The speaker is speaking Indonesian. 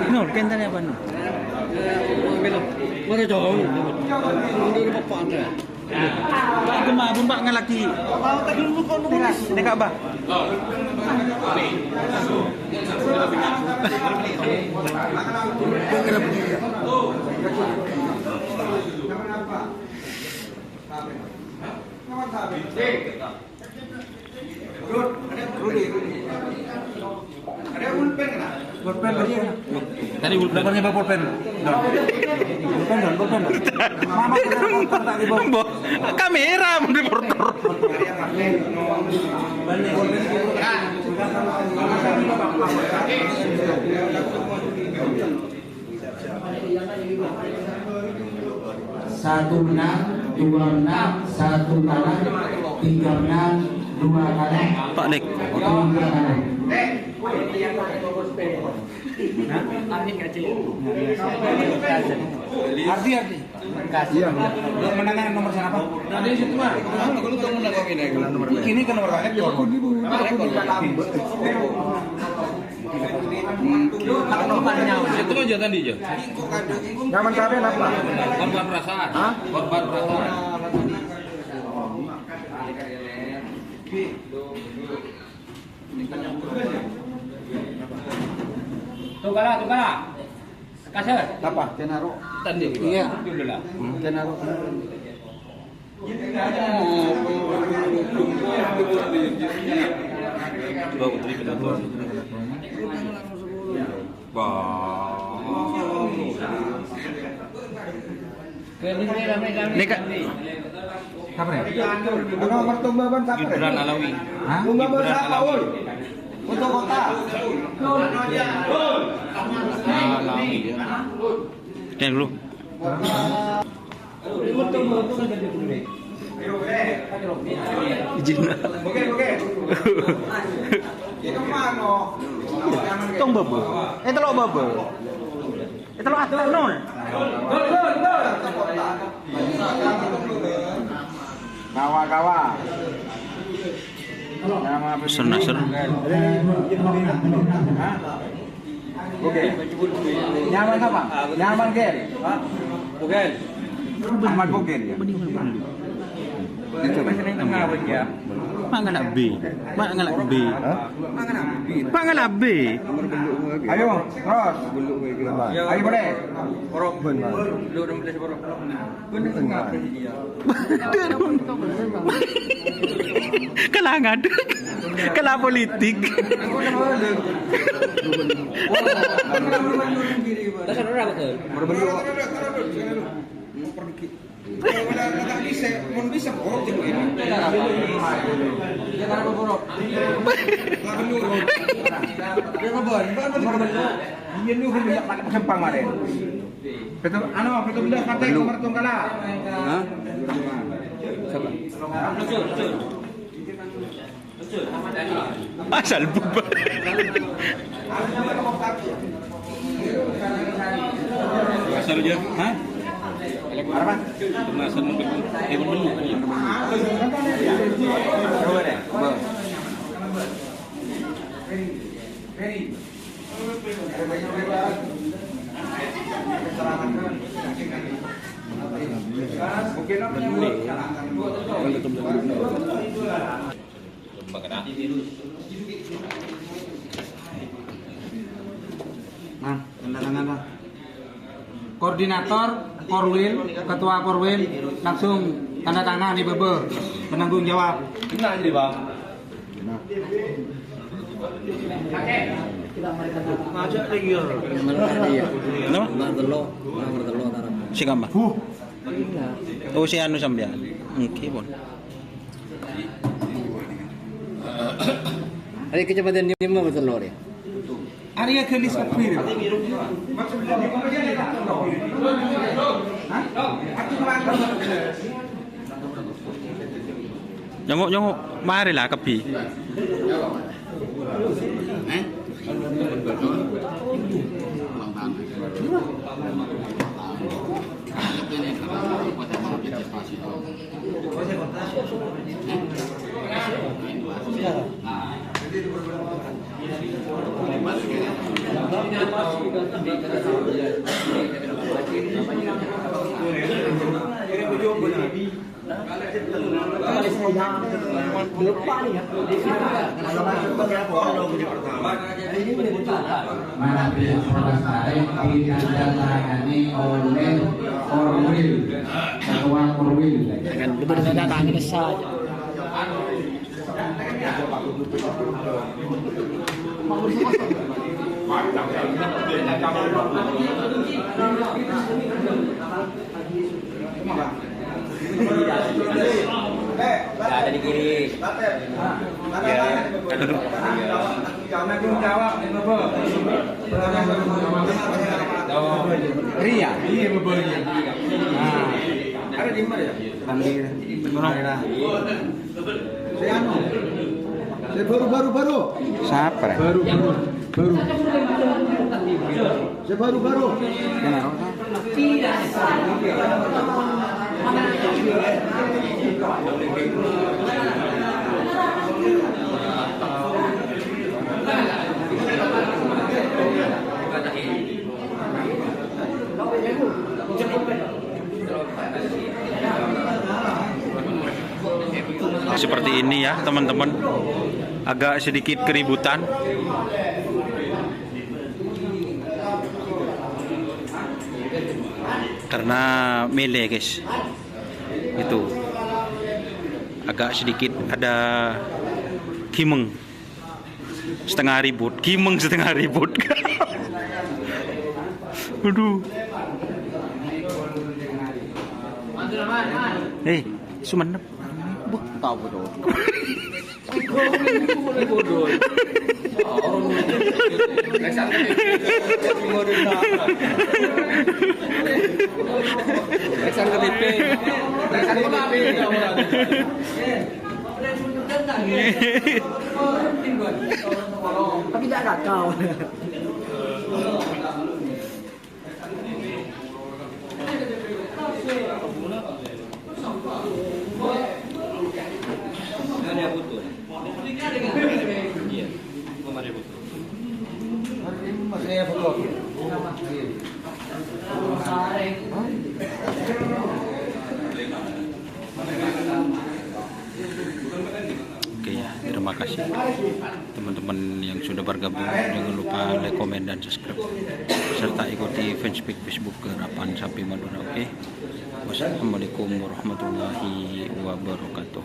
No, kentanya apa no? Mana jauh? Ini apa anda? Kemabun pak ngalaki. Tadi lu kan nulis. Dekat bah. Ada pulpen kan? Pulpen aja. Tadi ulpen Pulpennya pulpen. Pulpen. Mama pulpen tak dibawa. Kamera mun reporter. Satu menang, dua menang, satu kalah, tiga menang, dua kalah, Pak Nek. tiga kalah. Ardi. Iya. Menangnya nomor siapa? Ada di situ mah. Kalau tahu menang kok ini nomor. Ini kan nomor banyak ya. Itu aja tadi aja. Nyaman kalian apa? Korban perasaan. Hah? Korban perasaan. Tuh kalah. Kasar. Apa? Kenaro. Tadi. Iya. Dulu lah. Kenaro. Coba putri penonton. Nek Kapan ya? Nomor tumbaban siapa? Gibran Alawi. Hah? Tumbaban siapa, ul? Untuk kota. Alawi. yang dulu. Izin. Oke. Itu mana? Tong bubble. Telok bubble. Telok atas nol. Kawa. Nama Nasr. Oke. Nyaman apa? Nyaman Gel. Bukan. Ahmad Bogel ya. Coba sini ngawin ya. Mak ngalak B. Pak ngalak B. Ayo, terus. Ayo boleh. Porok. Lu udah mulai porok. Bener enggak dia. Kalah ngadu. Kalah politik. Dasar ora betul. Bisa borok jadi ini. Jangan apa borok. Dia kabar, Iya lu punya Jepang kemarin. Betul, betul benar kata nomor tunggal. Hah? Asal bubar. Asal aja. Hah? Apa? Kemasan menu. Coba deh. Nah, tanda tangan lah. Koordinator Korwil, ketua Korwil langsung tanda tangan di Bebe penanggung jawab. Nah, ini Bang. Ngajak lagi ya. Kenapa? Si Gamba. Oh si anu sampean. Oke, pun. Ada kecepatan dia mau bertelur ya. Arya kelis kafir. Nyongok mari lah kepi. Mana selesai ditandatangani oleh Orwil, Ketua Orwil. Ditandatangani saja. Ada di kiri. Ria, iya bebernya. Ada di mana ya? Saya baru. Siapa ya? Baru. Saya baru. Seperti ini ya teman-teman, agak sedikit keributan karena mele guys, itu agak sedikit ada kimeng setengah ribut. Aduh. Sumenep. Tahu betul. Tapi tidak ada kau. Oke ya, terima kasih teman-teman yang sudah bergabung. Jangan lupa like, komen, dan subscribe, serta ikuti fanspage Facebook Kerapan Sapi Madura. Oke, wassalamualaikum warahmatullahi wabarakatuh.